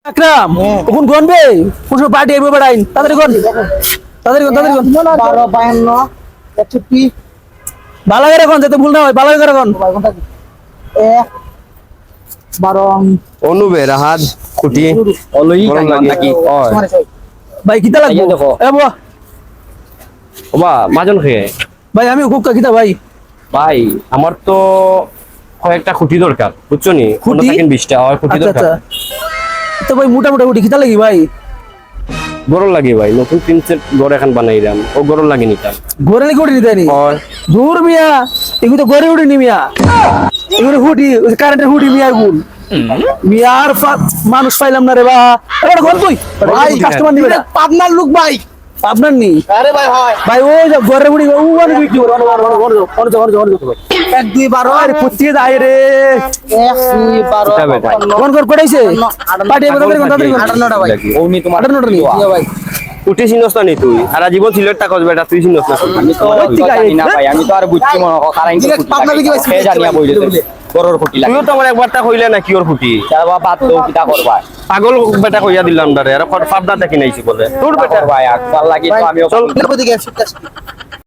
আকরাম কোন গনবে কোন পার্টি আইবে বাড়াইন তাড়াতাড়ি গন তাড়াতাড়ি গন 12 52 61 ভালো করে গন যাতে ভুল না হয় ভালো করে গন 12 অনুবে রাহাত খুঁটি অলই নাকি হয় ভাই কিতা লাগবে দেখো। এ বাবা ওবা মাজন খেয়ে ভাই আমি খুব কিতা ভাই ভাই আমার তো কয়েকটা খুঁটি দরকার বুঝছো নি খুঁটি? 20টা হয় খুঁটি আচ্ছা দরকার আচ্ছা তো ভাই মোটামুটি উঠি কিতা লাগি ভাই গরম লাগে ভাই নতুন প্রিন্সের ঘর এখন বানাইলাম ও গরম লাগে নিতাম ঘরে লাগি উঠি নিতে নি হয় দূর মিয়া এগুলো তো ঘরে উঠি নি মিয়া এগুলো হুডি কারেন্টের হুডি মিয়ার গুণ মিয়ার মানুষ পাইলাম না রে বা এবার ঘর কই ভাই কাস্টমার নিবে না পাবনার লোক ভাই আপনার নি আরে ভাই হয় ভাই ওই যে ঘরে উঠি ও মানে বিক্রি করে অন 1 2 12 আরে পুতিয়ে যায় রে 1 2 এটা 12 বেটা। কোন ঘর পড়াইছে পার্টি তাড়াতাড়ি 58 ভাই ওনি তোমার 58 নি ভাই উঠে চিনস না নি তুই সারা জীবন ছিল টাকা বেটা তুই চিনস না আমি তো ওই ঠিক আছে। জানি না ভাই আমি তো আর বুঝছি মনে হয় কারণ Direct পাবনা দিকে ভাই খেয়ে জানিয়া বইলে গরুর খুঁটি লাগে তুইও তো আমার একবারটা কইলে না কিওর খুঁটি তারপর বাদ তো কিটা করবা পাগল বেটা কইয়া দিলাম দারে আর ফাবদা দেখি নাইছি বলে তোর বেটা ভাই আকবার লাগি তো আমিও চল দিকে আসি